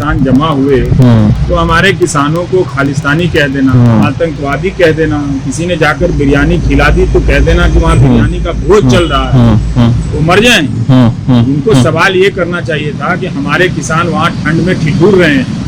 किसान जमा हुए तो हमारे किसानों को खालिस्तानी कह देना, आतंकवादी कह देना, किसी ने जाकर बिरयानी खिला दी तो कह देना कि वहाँ बिरयानी का भोज चल रहा है, वो मर जाएं। उनको सवाल ये करना चाहिए था कि हमारे किसान वहाँ ठंड में ठिठुर रहे हैं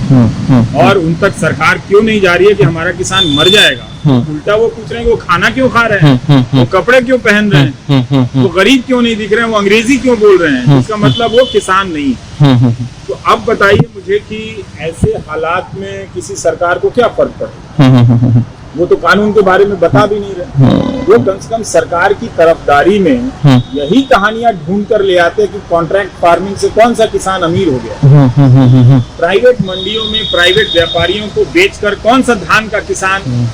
और उन तक सरकार क्यों नहीं जा रही है कि हमारा किसान मर जाएगा। उल्टा वो पूछ रहे हैं कि वो खाना क्यों खा रहे हैं, वो कपड़े क्यों पहन रहे हैं, वो गरीब क्यों नहीं दिख रहे हैं, वो अंग्रेजी क्यों बोल रहे हैं, इसका मतलब वो किसान नहीं है। तो अब बताइए मुझे कि ऐसे हालात में किसी सरकार को क्या फर्क पड़ेगा। वो तो कानून के बारे में बता भी नहीं रहे। वो कम से कम सरकार की तरफदारी में यही कहानियां ढूंढ कर ले आते कि कॉन्ट्रैक्ट फार्मिंग से कौन सा किसान अमीर हो गया, प्राइवेट मंडियों में प्राइवेट व्यापारियों को बेचकर कौन सा धान का किसान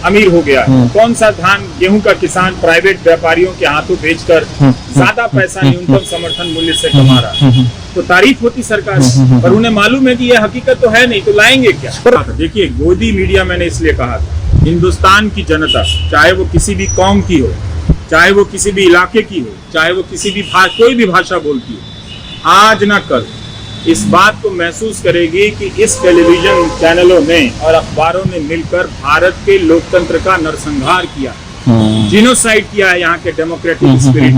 अमीर हो गया, कौन सा धान गेहूं का किसान प्राइवेट व्यापारियों के हाथों बेचकर ज्यादा पैसा न्यूनतम समर्थन मूल्य से कमा रहा है। तो तारीफ होती सरकार, पर उन्हें मालूम है कि यह हकीकत तो है नहीं, तो लाएंगे क्या। देखिए गोदी मीडिया मैंने इसलिए कहा था, हिंदुस्तान की जनता चाहे वो किसी भी कौम की हो, चाहे वो किसी भी इलाके की हो, चाहे वो किसी भी कोई भी भाषा बोलती हो, आज न कल इस बात को महसूस करेगी कि इस टेलीविजन चैनलों ने और अखबारों ने मिलकर भारत के लोकतंत्र का नरसंहार किया, जिनोसाइड किया है यहाँ के डेमोक्रेटिक स्पिरिट।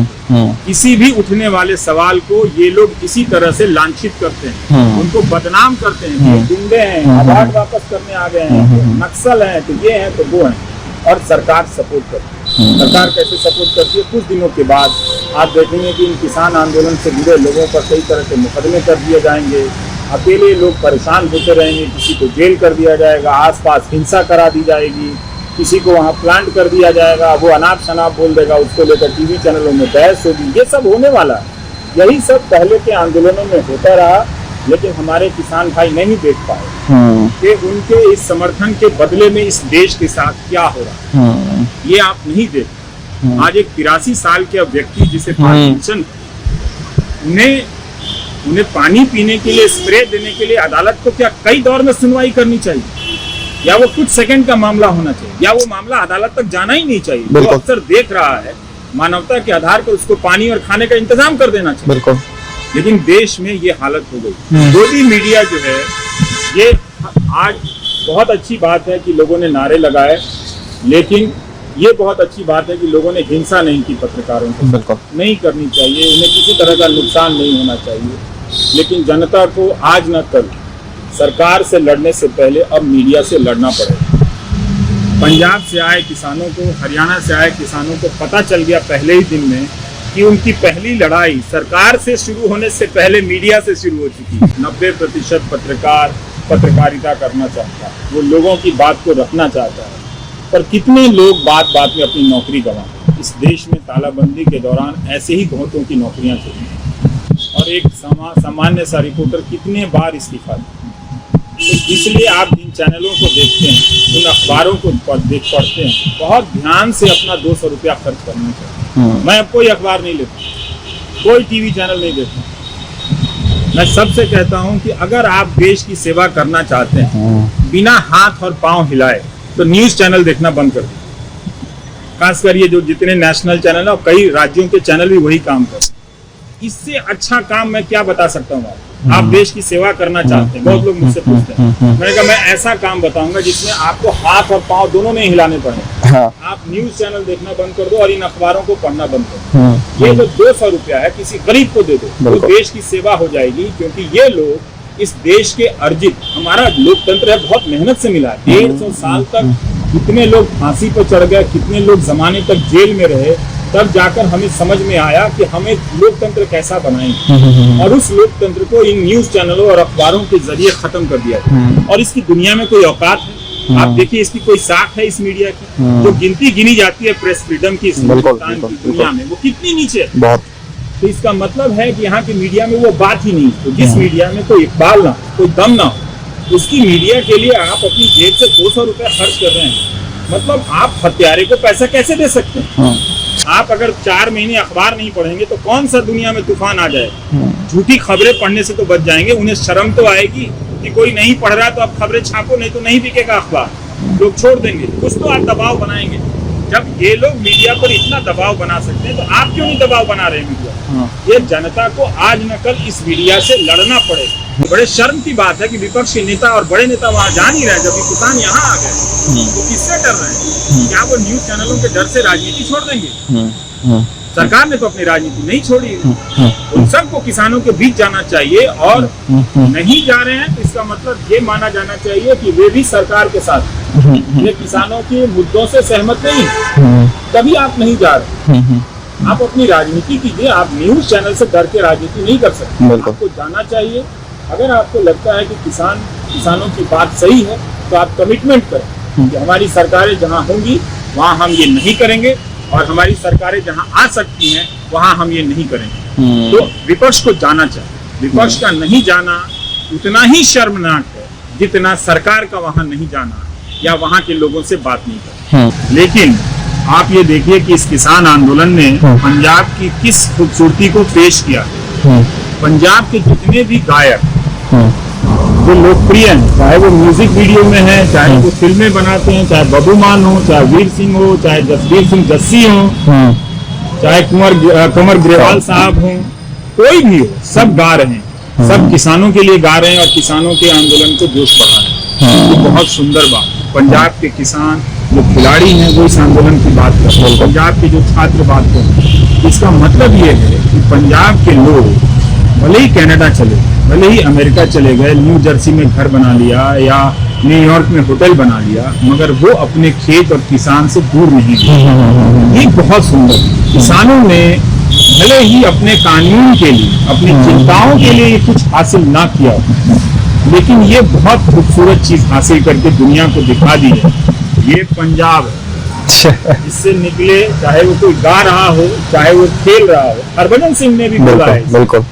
किसी भी उठने वाले सवाल को ये लोग इसी तरह से लांछित करते हैं, उनको बदनाम करते हैं, ये गुंडे हैं, आवाज वापस करने आ गए हैं, तो नक्सल हैं, तो ये हैं, तो वो हैं, और सरकार सपोर्ट करती है। सरकार कैसे सपोर्ट करती है, कुछ दिनों के बाद आप देखेंगे कि इन किसान आंदोलन से जुड़े लोगों पर कई तरह के मुकदमे कर दिए जाएंगे, अकेले लोग परेशान होते रहेंगे, किसी को जेल कर दिया जाएगा, आसपास हिंसा करा दी जाएगी, किसी को वहाँ प्लांट कर दिया जाएगा, वो अनाप शनाप बोल देगा, उसको लेकर टीवी चैनलों में बहस होगी। ये सब होने वाला है, यही सब पहले के आंदोलनों में होता रहा, लेकिन हमारे किसान भाई नहीं देख पाए कि उनके इस समर्थन के बदले में इस देश के साथ क्या हो रहा है। ये आप नहीं देख। आज एक 83 साल के व्यक्ति जिसे पार्किंसन, उन्हें पानी पीने के लिए, स्प्रे देने के लिए अदालत को क्या कई दौर में सुनवाई करनी चाहिए, या वो कुछ सेकंड का मामला होना चाहिए, या वो मामला अदालत तक जाना ही नहीं चाहिए। वो अक्सर देख रहा है, मानवता के आधार पर उसको पानी और खाने का इंतजाम कर देना चाहिए। लेकिन देश में ये हालत हो गई। गोदी मीडिया जो है, ये आज बहुत अच्छी बात है कि लोगों ने नारे लगाए, लेकिन ये बहुत अच्छी बात है कि लोगों ने हिंसा नहीं की, पत्रकारों को नहीं करनी चाहिए, उन्हें किसी तरह का नुकसान नहीं होना चाहिए। लेकिन जनता को आज न कल सरकार से लड़ने से पहले अब मीडिया से लड़ना पड़ेगा। पंजाब से आए किसानों को, हरियाणा से आए किसानों को पता चल गया पहले ही दिन में कि उनकी पहली लड़ाई सरकार से शुरू होने से पहले मीडिया से शुरू हो चुकी है। 90% पत्रकार पत्रकारिता करना चाहता है, वो लोगों की बात को रखना चाहता है, पर कितने लोग बात बात में अपनी नौकरी गंवाते। इस देश में तालाबंदी के दौरान ऐसे ही बहुतों की नौकरियां चली और एक सामान्य सा रिपोर्टर कितने बार इस्तीफा दिया। तो इसलिए आप जिन चैनलों को देखते हैं, उन अखबारों को पढ़ते हैं, बहुत ध्यान से अपना 200 रुपया खर्च करना चाहिए। मैं अब कोई अखबार नहीं लेता, कोई टीवी चैनल नहीं देखता। मैं सबसे कहता हूं कि अगर आप देश की सेवा करना चाहते हैं बिना हाथ और पांव हिलाए, तो न्यूज चैनल देखना बंद कर दीजिए। खासकर ये जो जितने नेशनल चैनल है, और कई राज्यों के चैनल भी वही काम करते हैं। इससे अच्छा काम मैं क्या बता सकता हूँ। आप देश की सेवा करना चाहते हैं, बहुत लोग मुझसे पूछते हैं, मैंने कहा मैं ऐसा काम बताऊंगा जिसमें आपको हाथ और पांव दोनों नहीं हिलाने पड़े। आप न्यूज चैनल देखना बंद कर दो और इन अखबारों को पढ़ना बंद कर दो। ये जो 200 रुपया है किसी गरीब को दे दो, तो देश की सेवा हो जाएगी। क्योंकि ये लोग इस देश के अर्जित, हमारा लोकतंत्र है, बहुत मेहनत से मिला है। 150 साल तक कितने लोग फांसी पर चढ़ गए, कितने लोग जमाने तक जेल में रहे, तब जाकर हमें समझ में आया कि हमें लोकतंत्र कैसा बनाएंगे। और उस लोकतंत्र को इन न्यूज चैनलों और अखबारों के जरिए खत्म कर दिया गया। और इसकी दुनिया में कोई औकात है? आप देखिए, इसकी कोई साख है इस मीडिया की? जो गिनती गिनी जाती है प्रेस फ्रीडम की इस हिंदुस्तान की दुनिया में, वो कितनी नीचे है। तो इसका मतलब है कि यहाँ की मीडिया में वो बात ही नहीं। तो जिस मीडिया में कोई इकबाल ना, कोई दम ना हो, उसकी मीडिया के लिए आप अपनी जेब से 200 रुपया खर्च कर रहे हैं। मतलब आप हत्यारे को पैसा कैसे दे सकते हैं? आप अगर 4 महीने अखबार नहीं पढ़ेंगे तो कौन सा दुनिया में तूफान आ जाए। झूठी खबरें पढ़ने से तो बच जाएंगे। उन्हें शर्म तो आएगी कि कोई नहीं पढ़ रहा तो आप खबरें छापो, नहीं तो नहीं बिकेगा अखबार, लोग छोड़ देंगे। कुछ तो आप दबाव बनाएंगे। जब ये लोग मीडिया पर इतना दबाव बना सकते हैं, तो आप क्यों नहीं दबाव बना रहे मीडिया? ये जनता को आज न कल इस मीडिया से लड़ना पड़ेगा। बड़े शर्म की बात है कि विपक्ष के नेता और बड़े नेता वहाँ जा नहीं रहे, जबकि किसान यहाँ आ गए। तो किससे डर रहे हैं? क्या वो न्यूज चैनलों के डर से राजनीति छोड़ देंगे? सरकार ने तो अपनी राजनीति नहीं छोड़ी है। उन सबको किसानों के बीच जाना चाहिए, और नहीं जा रहे हैं तो इसका मतलब ये माना जाना चाहिए कि वे भी सरकार के साथ, ये किसानों के मुद्दों से सहमत नहीं, तभी आप नहीं जा रहे। आप अपनी राजनीति कीजिए, आप न्यूज चैनल से डर के राजनीति नहीं कर सकते। आपको जाना चाहिए। अगर आपको लगता है कि किसानों की बात सही है तो आप कमिटमेंट करें कि हमारी सरकारें जहां होंगी वहां हम ये नहीं करेंगे, और हमारी सरकारें जहां आ सकती हैं वहां हम ये नहीं करेंगे। तो विपक्ष को जाना चाहिए। विपक्ष का नहीं जाना उतना ही शर्मनाक है जितना सरकार का वहां नहीं जाना या वहां के लोगों से बात नहीं करना। लेकिन आप ये देखिए कि इस किसान आंदोलन ने पंजाब की किस खूबसूरती को पेश किया। पंजाब के जितने भी गायक जो लोकप्रिय हैं, चाहे वो म्यूजिक वीडियो में है, चाहे वो फिल्में बनाते हैं, चाहे बबू मान हो, चाहे वीर सिंह हो, चाहे जसबीर सिंह जस्सी हो, चाहे कंवर ग्रेवाल साहब हो, कोई भी हो, सब गा रहे हैं। सब किसानों के लिए गा रहे हैं और किसानों के आंदोलन को जोश बढ़ा रहे हैं। ये बहुत सुंदर बात। पंजाब के किसान जो खिलाड़ी हैं वो इस आंदोलन की बात करते हैं, पंजाब के जो छात्र बात करते हैं। इसका मतलब ये है कि पंजाब के लोग भले ही कनाडा चले, भले ही अमेरिका चले गए, न्यू जर्सी में घर बना लिया या न्यूयॉर्क में होटल बना लिया, मगर वो अपने खेत और किसान से दूर नहीं गए। ये बहुत सुंदर। किसानों ने भले ही अपने कानून के लिए, अपनी चिंताओं के लिए कुछ हासिल ना किया, लेकिन ये बहुत खूबसूरत चीज हासिल करके दुनिया को दिखा दी है। ये पंजाब है, इससे निकले, चाहे वो कोई गा रहा हो, चाहे वो खेल रहा हो। हरभजन सिंह ने भी बोला है, बिल्कुल।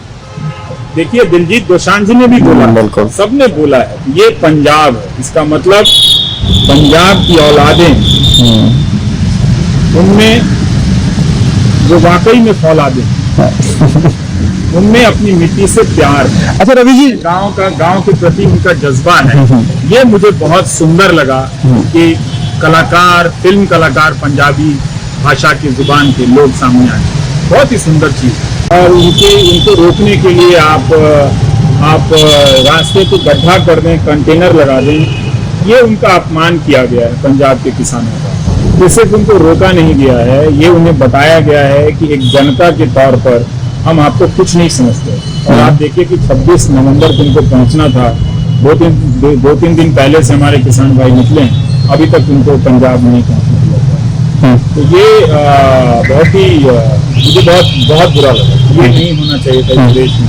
देखिए दिलजीत दोसांझ ने भी बोला, बिल्कुल, सबने बोला है ये पंजाब है। इसका मतलब पंजाब की औलादें, उनमें जो वाकई में फौलादें, उनमें अपनी मिट्टी से प्यार है। अच्छा रवि जी, गांव के प्रति उनका जज्बा है। ये मुझे बहुत सुंदर लगा कि कलाकार, फिल्म कलाकार पंजाबी भाषा की जुबान के लोग सामने आए। बहुत ही सुंदर चीज। और उनको रोकने के लिए आप रास्ते को गड्ढा कर दें, कंटेनर लगा दें, ये उनका अपमान किया गया है पंजाब के किसानों का। तो सिर्फ उनको रोका नहीं गया है, ये उन्हें बताया गया है कि एक जनता के तौर पर हम आपको कुछ नहीं समझते। और आप देखिए कि 26 नवंबर को उनको पहुंचना था। दो तीन दिन पहले से हमारे किसान भाई निकले, अभी तक उनको पंजाब नहीं पहुंचने दिया। तो ये बहुत ही मुझे बहुत बुरा लगा। ये नहीं होना चाहिए था इस देश में।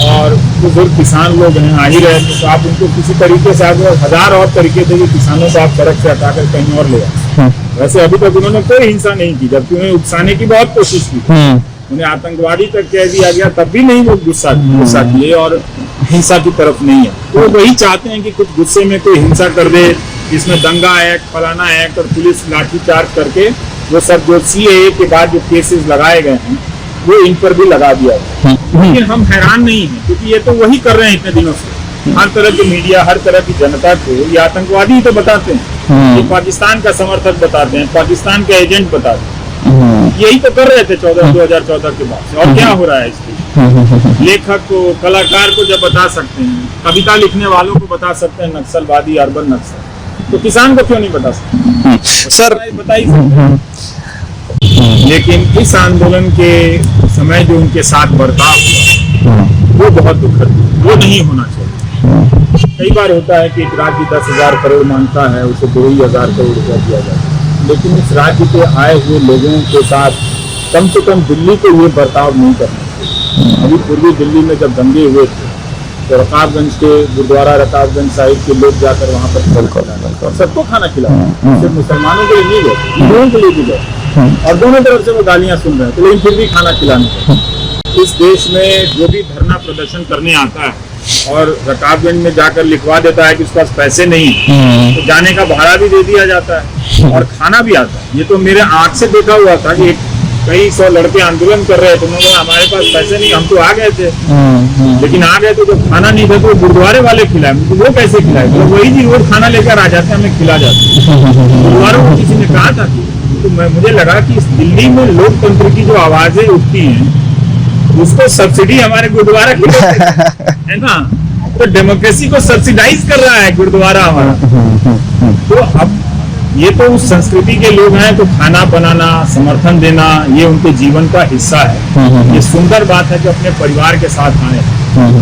और बुजुर्ग किसान लोग हैं, आ ही रहे थे, तो आप उनको किसी तरीके से, आगे हजार और तरीके थे कि किसानों को आप सड़क से हटाकर कहीं और ले जाए। वैसे अभी तक उन्होंने कोई हिंसा नहीं की, जबकि उन्हें उकसाने की बहुत कोशिश की। उन्हें आतंकवादी तक कह दिया गया, तब भी नहीं वो गुस्सा किए और हिंसा की तरफ नहीं है। तो वही चाहते हैं कि कुछ गुस्से में कोई हिंसा कर दे, इसमें दंगा एक्ट, फलाना एक्ट और पुलिस लाठीचार्ज करके वो सब जो CAA के बाद जो केसेस लगाए गए हैं वो इन पर भी लगा दिया है। लेकिन हम हैरान नहीं हैं, क्योंकि ये तो वही कर रहे हैं इतने दिनों से। हर तरह की मीडिया, हर तरह की जनता को ये आतंकवादी तो बताते हैं, ये पाकिस्तान का समर्थक बताते हैं, पाकिस्तान के एजेंट बताते हैं। यही तो कर रहे थे 2014 के बाद से। और क्या हो रहा है इसलिए? लेखक को, कलाकार को जब बता सकते हैं, कविता लिखने वालों को बता सकते हैं नक्सलवादी, अर्बन नक्सल, तो किसान को क्यों नहीं बता सकते? सर बताइए। लेकिन इस आंदोलन के समय जो उनके साथ बर्ताव हुआ वो बहुत दुखद, वो नहीं होना चाहिए। कई बार होता है कि एक राज्य 10,000 करोड़ मांगता है, उसे 2,000 करोड़ रुपया दिया जाता है, लेकिन इस राज्य के आए हुए लोगों के साथ कम से कम दिल्ली को ये बर्ताव नहीं करना चाहिए। अभी पूर्वी दिल्ली में जब दंगे हुए थे तो रकाबगंज के गुरुद्वारा रकाबगंज साहिब के लोग जाकर वहाँ पर सबको खाना खिलाया, सिर्फ मुसलमानों के लिए नहीं गए, हिंदुओं के लिए भी गए, और दोनों तरफ से वो गालियाँ सुन रहे हैं, तो लेकिन फिर भी खाना खिलाने। इस देश में जो भी धरना प्रदर्शन करने आता है और रकाबगंज में जाकर लिखवा देता है कि उसके पास पैसे नहीं, तो जाने का भाड़ा भी दे दिया जाता है और खाना भी आता है। ये तो मेरे आँख से देखा हुआ था कि कई 100 लड़के आंदोलन कर रहे थे, उन्होंने हमारे पास पैसे नहीं, हम तो आ गए थे, लेकिन आ गए तो जब खाना नहीं था तो गुरुद्वारे वाले खिलाए। तो वो कैसे खिलाए? तो वही जी रोज खाना लेकर आ जाते, हमें खिला जाते। गुरुद्वारों को किसी ने कहा था तो मुझे लगा कि इस दिल्ली में लोकतंत्र की जो आवाजें उठती हैं उसको सब्सिडी हमारे गुरुद्वारा की है ना। तो डेमोक्रेसी को सब्सिडाइज कर रहा है गुरुद्वारा हमारा। तो अब ये तो उस संस्कृति के लोग हैं, तो खाना बनाना, समर्थन देना, ये उनके जीवन का हिस्सा है। ये सुंदर बात है कि अपने परिवार के साथ आए,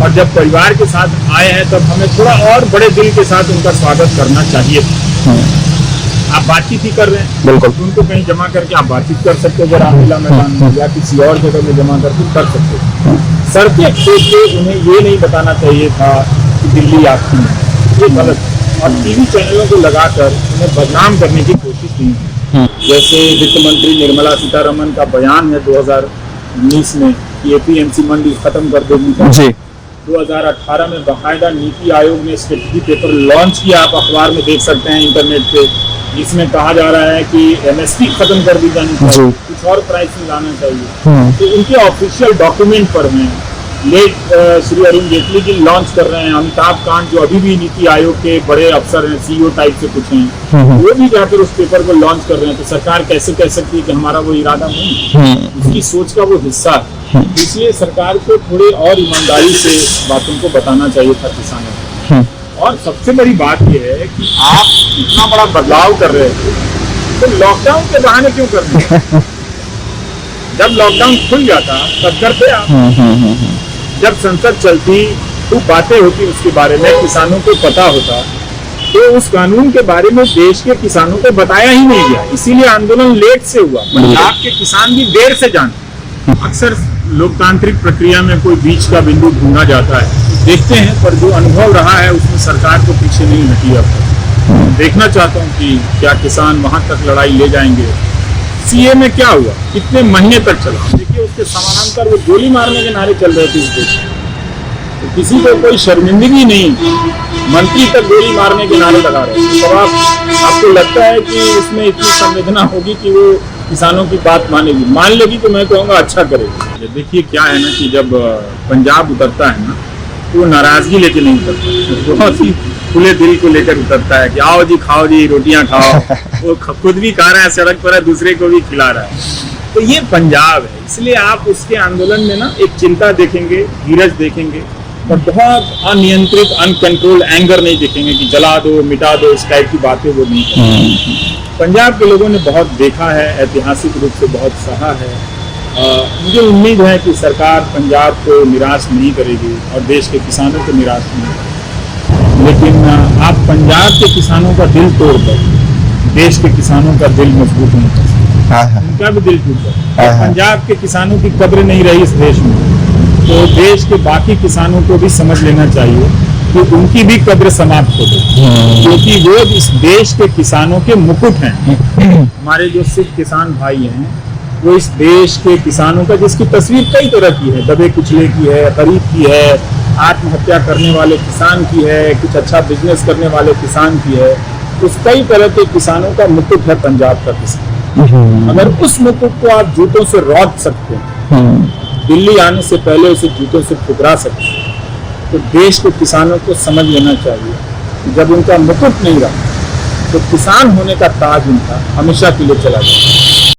और जब परिवार के साथ आए हैं तब हमें थोड़ा और बड़े दिल के साथ उनका स्वागत करना चाहिए। आप बातचीत ही कर रहे हैं, बिल्कुल, उनको कहीं जमा करके आप बातचीत कर सकते हो, रामलीला मैदान में या किसी और जगह में जमा करके कर सकते हो। सड़कें खोद के उन्हें ये नहीं बताना चाहिए था कि दिल्ली आपकी है, ये गलत है। और टीवी चैनलों को लगाकर उन्हें बदनाम करने की कोशिश नहीं है। जैसे वित्त मंत्री निर्मला सीतारमण का बयान है 2019 में कि एपीएमसी मंडी खत्म कर देगी। 2018 में बाकायदा नीति आयोग ने स्ट्रेटजी पेपर लॉन्च किया, आप अखबार में देख सकते हैं, इंटरनेट पे, जिसमें कहा जा रहा है कि एमएसपी खत्म कर दी जानी चाहिए, कुछ और प्राइसिंग लाना चाहिए। तो उनके ऑफिशियल डॉक्यूमेंट पर हैं। लेट श्री अरुण जेटली जी लॉन्च कर रहे हैं, अमिताभ कांत जो अभी भी नीति आयोग के बड़े अफसर हैं, सीईओ टाइप से कुछ हैं, वो भी जाकर उस पेपर को लॉन्च कर रहे हैं। तो सरकार कैसे कह सकती है कि हमारा वो इरादा नहीं, उसकी सोच का वो हिस्सा है। इसलिए सरकार को थोड़ी और ईमानदारी से बातों को बताना चाहिए था किसानों को। और सबसे बड़ी बात यह है कि आप इतना बड़ा बदलाव कर रहे थे, तो लॉकडाउन के बहाने क्यों कर रहे हैं? जब लॉकडाउन खुल जाता तब करते आप। जब संसद चलती, खूब बातें होती उसके बारे में, किसानों को पता होता, तो उस कानून के बारे में देश के किसानों को बताया ही नहीं गया। इसीलिए आंदोलन लेट से हुआ। पंजाब के किसान भी देर से जाने। अक्सर लोकतांत्रिक प्रक्रिया में कोई बीच का बिंदु ढूंढा जाता है, देखते हैं, पर जो अनुभव रहा है उसमें सरकार को पीछे नहीं हटी। अब देखना चाहता हूँ कि क्या किसान वहां तक लड़ाई ले जाएंगे। सीए में क्या हुआ, कितने महीने तक चला, देखिए उसके समानांतर वो गोली मारने के नारे चल रहे थे इस देश में। तो किसी को कोई शर्मिंदगी नहीं, मंत्री तक गोली मारने के नारे लगा रहे हैं। तो आपको लगता है कि उसमें इतनी संवेदना होगी कि वो किसानों की बात मानेगी? मान लेगी तो मैं कहूँगा अच्छा करेगी। देखिए क्या है ना कि जब पंजाब उतरता है ना, तो वो नाराजगी लेके नहीं उतरता, बहुत ही खुले दिल को लेकर उतरता है कि आओ जी, खाओ जी, रोटियां खाओ। वो खुद भी खा रहा है, सड़क पर है, दूसरे को भी खिला रहा है। तो ये पंजाब है, इसलिए आप उसके आंदोलन में ना एक चिंता देखेंगे, धीरज देखेंगे, और बहुत अनियंत्रित, अनकंट्रोल एंगर नहीं देखेंगे कि जला दो, मिटा दो, इस टाइप की बातें वो नहीं करेंगे। पंजाब के लोगों ने बहुत देखा है, ऐतिहासिक रूप से बहुत सहा है। मुझे उम्मीद है कि सरकार पंजाब को निराश नहीं करेगी और देश के किसानों को निराश नहीं करेगी। लेकिन आप पंजाब के किसानों का दिल तोड़कर देश के किसानों का दिल मजबूत नहीं कर सकते। उनका भी दिल टूट गया। पंजाब के किसानों की कद्र नहीं रही इस देश में, तो देश के बाकी किसानों को भी समझ लेना चाहिए कि उनकी भी कद्र समाप्त हो गई, क्योंकि वो इस देश के किसानों के मुकुट हैं। हमारे जो सिख किसान भाई हैं, वो इस देश के किसानों का, जिसकी तस्वीर कई तरह की है, दबे कुचले की है, गरीब की है, आत्महत्या करने वाले किसान की है, कुछ अच्छा बिजनेस करने वाले किसान की है, उस कई तरह के किसानों का मुकुट है पंजाब का किसान। अगर उस मुकुट को आप जूतों से रौंद सकते हैं, दिल्ली आने से पहले उसे जूतों से ठुकरा सकते हैं, तो देश के किसानों को समझ लेना चाहिए जब उनका मुकुट नहीं रहा तो किसान होने का ताज उनका हमेशा के लिए चला जाए।